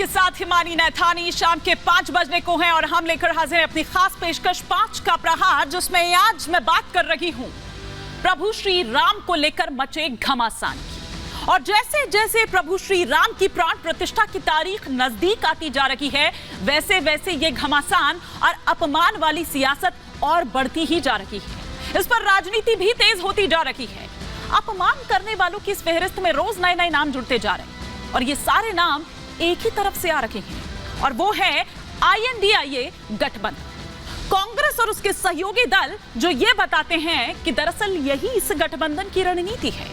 आपके साथ हिमानी नैथानी। शाम के 5 बजने को हैं और हम लेकर हाजिर हैं अपनी खास पेशकश 5 का प्रहार, जिसमें आज मैं बात कर रही हूं प्रभु श्री राम को लेकर मचे घमासान की। और जैसे जैसे प्रभु श्री राम की प्राण प्रतिष्ठा की तारीख नजदीक आती जा रही है, वैसे वैसे ये घमासान और अपमान वाली सियासत और बढ़ती ही जा रही है। इस पर राजनीति भी तेज होती जा रही है। अपमान करने वालों की इस फहरिस्त में रोज नए नए नाम जुड़ते जा रहे हैं और ये सारे नाम एक ही तरफ से आ रखे हैं और वो है INDIA गठबंधन। कांग्रेस और उसके सहयोगी दल जो ये बताते हैं कि दरअसल यही इस गठबंधन की रणनीति है।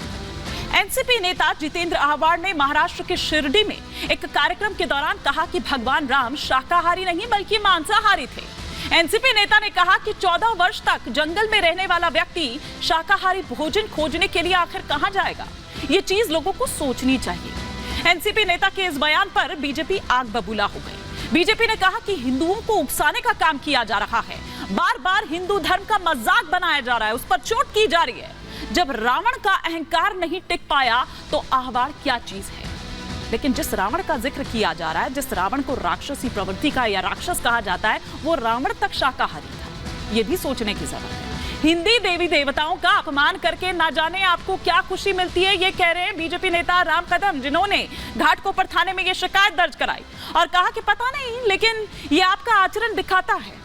एनसीपी नेता जितेंद्र आह्वान ने महाराष्ट्र के शिरडी में एक कार्यक्रम के दौरान कहा कि भगवान राम शाकाहारी नहीं बल्कि मांसाहारी थे। एनसीपी नेता ने कहा कि 14 वर्ष तक जंगल में रहने वाला व्यक्ति शाकाहारी भोजन खोजने के लिए आखिर कहां जाएगा? ये चीज लोगों को सोचनी चाहिए। एनसीपी नेता के इस बयान पर बीजेपी आग बबूला हो गई। बीजेपी ने कहा कि हिंदुओं को उकसाने का काम किया जा रहा है, बार बार हिंदू धर्म का मजाक बनाया जा रहा है, उस पर चोट की जा रही है। जब रावण का अहंकार नहीं टिक पाया तो आह्वान क्या चीज है? लेकिन जिस रावण का जिक्र किया जा रहा है, जिस रावण को राक्षसी प्रवृत्ति का या राक्षस कहा जाता है, वो रावण तक शाकाहारी था। ये भी सोचने की जरूरत है। हिंदी देवी देवताओं का अपमान करके ना जाने आपको क्या खुशी मिलती है, ये कह रहे हैं बीजेपी नेता राम कदम, जिन्होंने घाटकोपर थाने में ये शिकायत दर्ज कराई और कहा कि पता नहीं, लेकिन ये आपका आचरण दिखाता है।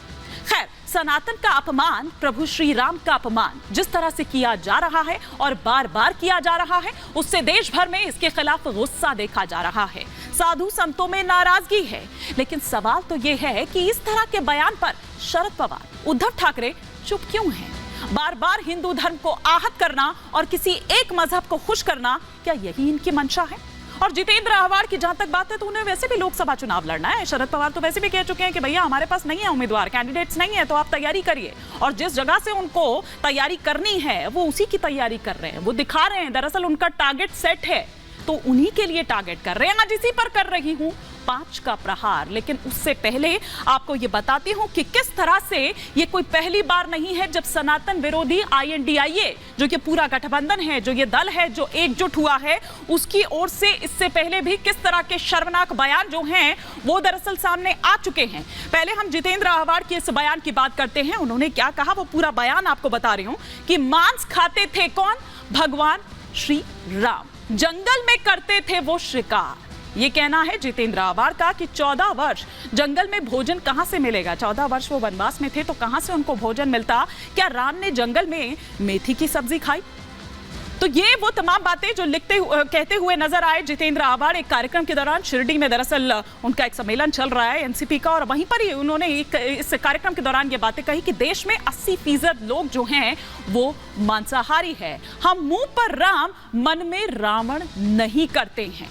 खैर, सनातन का अपमान, प्रभु श्री राम का अपमान जिस तरह से किया जा रहा है और बार बार किया जा रहा है, उससे देश भर में इसके खिलाफ गुस्सा देखा जा रहा है। साधु संतों में नाराजगी है। लेकिन सवाल तो यह है कि इस तरह के बयान पर शरद पवार, उद्धव ठाकरे चुप क्यों हैं? बार बार हिंदू धर्म को आहत करना और किसी एक मजहब को खुश करना, क्या यही इनकी मंशा है? और जितेंद्र आह्वान की जहां तक बात है तो उन्हें वैसे भी लोकसभा चुनाव लड़ना है। शरद पवार तो वैसे भी कह चुके हैं कि भैया हमारे पास नहीं है उम्मीदवार, कैंडिडेट्स नहीं है, तो आप तैयारी करिए। और जिस जगह से उनको तैयारी करनी है वो उसी की तैयारी कर रहे हैं। वो दिखा रहे हैं दरअसल उनका टारगेट सेट है, तो उन्हीं के लिए टारगेट कर रहे हैं। आज इसी पर कर रही हूं 5 का प्रहार। लेकिन उससे पहले आपको ये बताती हूं कि किस तरह से ये कोई पहली बार नहीं है जब सनातन विरोधी INDIA, जो ये पूरा गठबंधन है, जो ये दल है, जो एकजुट हुआ है, उसकी ओर से इससे पहले भी किस तरह के शर्मनाक बयान जो हैं वो दरअसल सामने आ चुके हैं। पहले हम जितेंद्र आह्वान के इस बयान की बात करते हैं। उन्होंने क्या कहा वो पूरा बयान आपको बता रही हूं कि मांस खाते थे कौन? भगवान श्री राम। जंगल में करते थे वो शिकार। ये कहना है जितेंद्र आह्वान का कि 14 वर्ष जंगल में भोजन कहां से मिलेगा? 14 वर्ष वो वनवास में थे तो कहां से उनको भोजन मिलता? क्या राम ने जंगल में मेथी की सब्जी खाई? तो ये वो तमाम बातें जो कहते हुए नजर आए जितेंद्र आह्वान एक कार्यक्रम के दौरान। शिरडी में दरअसल उनका एक सम्मेलन चल रहा है एनसीपी का, और वहीं पर ही उन्होंने इस कार्यक्रम के दौरान ये बातें कही कि देश में 80% लोग जो हैं वो मांसाहारी है। हम मुंह पर राम, मन में रावण नहीं करते हैं।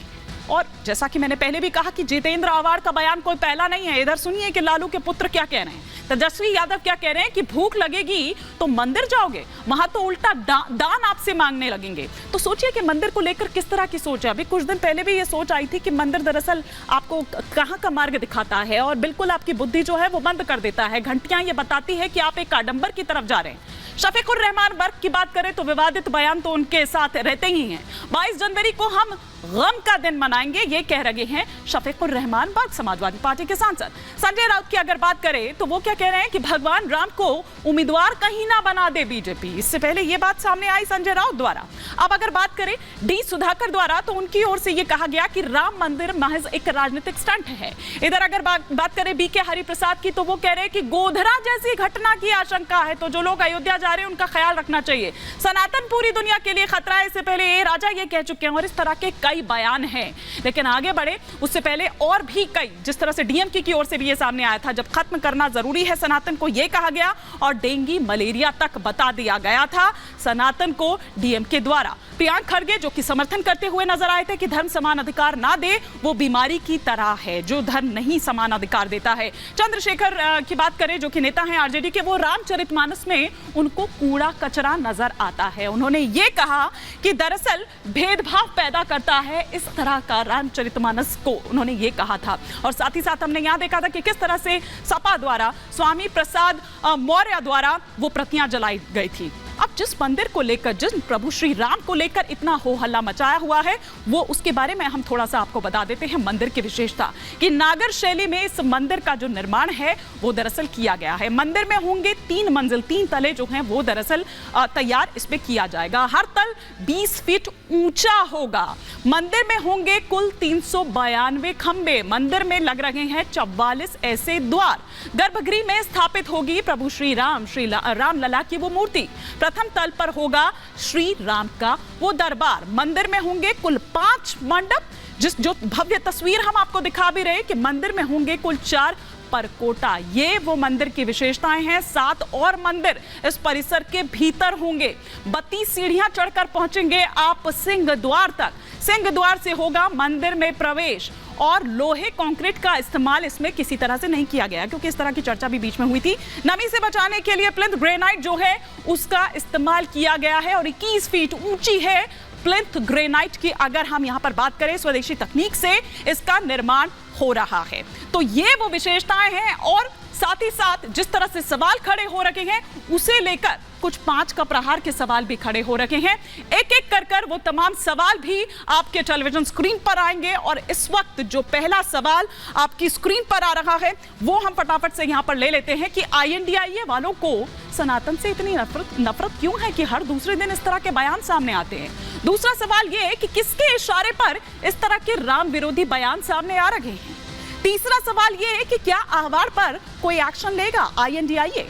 और जैसा कि मैंने पहले भी कहा कि जितेंद्र आह्वान का बयान कोई पहला नहीं है। इधर सुनिए कि लालू के पुत्र क्या कह रहे हैं, तेजस्वी यादव क्या कह रहे हैं कि भूख लगेगी तो मंदिर जाओगे, वहां तो उल्टा दान आपसे मांगने लगेंगे। तो सोचिए कि मंदिर को लेकर किस तरह की सोच है। अभी कुछ दिन पहले भी ये सोच आई थी कि मंदिर दरअसल आपको कहां का मार्ग दिखाता है और बिल्कुल आपकी बुद्धि जो है वो बंद कर देता है। घंटियां ये बताती है कि आप एक आडंबर की तरफ जा रहे हैं। शफीकुर रहमान वर्ग की बात करें तो विवादित बयान तो उनके साथ रहते ही हैं। 22 जनवरी को हम गम का दिन मनाएंगे, ये कह रहे हैं शफीकुर रहमान वर्ग, समाजवादी पार्टी के सांसद। संजय राउत की अगर बात करें तो वो क्या कह रहे हैं कि भगवान राम को उम्मीदवार कहीं ना बना दे बीजेपी। इससे पहले ये बात सामने आई संजय राउत द्वारा। अब अगर बात करें डी सुधाकर द्वारा तो उनकी ओर से ये कहा गया कि राम मंदिर महज एक राजनीतिक स्टंट है। इधर अगर बात करें BK हरिप्रसाद की तो वो कह रहे हैं कि गोधरा जैसी घटना की आशंका है, तो जो लोग अयोध्या जा रहे हैं उनका ख्याल रखना चाहिए। सनातन पूरी दुनिया के लिए खतरा है, इससे पहले ए राजा ये कह चुके हैं। और इस तरह के कई बयान हैं। लेकिन आगे बढ़े उससे पहले और भी कई, जिस तरह से DMK की ओर से भी ये सामने आया था, जब खत्म करना जरूरी है सनातन को, ये कहा गया और डेंगू मलेरिया तक बता दिया गया था सनातन को DMK द्वारा। प्रियंक खड़गे जो कि समर्थन करते हुए नजर आए थे कि धर्म समान अधिकार ना दे, वो बीमारी की तरह है जो धर्म नहीं समान अधिकार देता है। चंद्रशेखर की बात करें जो कि नेता हैं RJD के, वो रामचरितमानस में उनको कूड़ा कचरा नजर आता है। उन्होंने ये कहा कि दरअसल भेदभाव पैदा करता है इस तरह का रामचरितमानस को, उन्होंने ये कहा था। और साथ ही साथ हमने यहां देखा था कि किस तरह से सपा द्वारा, स्वामी प्रसाद मौर्य द्वारा वो प्रतियां जलाई गई थी। अब जिस मंदिर को लेकर, जिस प्रभु श्री राम को लेकर इतना हो हल्ला मचाया हुआ है, वो उसके बारे में हम थोड़ा सा आपको बता देते हैं। मंदिर की विशेषता कि नागर शैली में इस मंदिर का जो निर्माण है वो दरअसल किया गया है। मंदिर में होंगे 3 मंजिल, 3 तले जो हैं वो दरअसल तैयार इसमें किया जाएगा। हर तल 20 फीट ऊंचा होगा। मंदिर में होंगे कुल 392 खंबे। मंदिर में लग रहे हैं 44 ऐसे द्वार। गर्भगृह में स्थापित होगी प्रभु श्री राम लला की वो मूर्ति। प्रथम तल पर होगा श्री राम का वो दरबार। मंदिर में होंगे कुल 5 मंडप, जो भव्य तस्वीर हम आपको दिखा भी रहे कि मंदिर में होंगे कुल 4 परकोटा। ये वो मंदिर की विशेषताएं हैं। 7 और मंदिर इस परिसर के भीतर होंगे। 32 सीढ़ियां चढ़कर पहुंचेंगे आप सिंह द्वार तक। सिंह द्वार से होगा मंदिर में प्रवेश। और लोहे कंक्रीट का इस्तेमाल इसमें किसी तरह से नहीं किया गया, क्योंकि इस तरह की चर्चा भी बीच में हुई थी। नमी से बचाने के लिए प्लिंथ ग्रेनाइट जो है उसका इस्तेमाल किया गया है और 21 फीट ऊंची है प्लिंथ ग्रेनाइट की। अगर हम यहां पर बात करें, स्वदेशी तकनीक से इसका निर्माण हो रहा है। तो ये वो विशेषताएं हैं और साथ ही साथ जिस तरह से सवाल खड़े हो रखे हैं उसे लेकर कुछ 5 का प्रहार के सवाल भी खड़े हो रखे हैं। एक एक कर वो तमाम सवाल भी आपके टेलीविजन स्क्रीन पर आएंगे और इस वक्त जो पहला सवाल आपकी स्क्रीन पर आ रहा है वो हम फटाफट से यहां पर ले लेते हैं कि INDIA वालों को सनातन से इतनी नफरत क्यों है कि हर दूसरे दिन इस तरह के बयान सामने आते हैं। दूसरा सवाल ये है कि किसके इशारे पर इस तरह के राम विरोधी बयान सामने आ रहे हैं। तीसरा सवाल यह है कि क्या अखबार पर कोई एक्शन लेगा INDIA।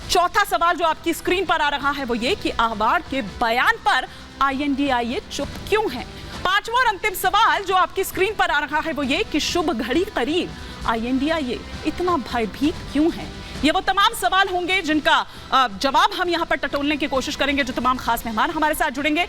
चौथा सवाल जो आपकी स्क्रीन पर आ रहा है वो ये कि अखबार के बयान पर INDIA चुप क्यों है। पांचवा और अंतिम सवाल जो आपकी स्क्रीन पर आ रहा है वो ये कि शुभ घड़ी करीब, INDIA इतना भयभीत क्यों है। ये वो तमाम सवाल होंगे जिनका जवाब हम यहां पर टटोलने की कोशिश करेंगे। जो तमाम खास मेहमान हमारे साथ जुड़ेंगे।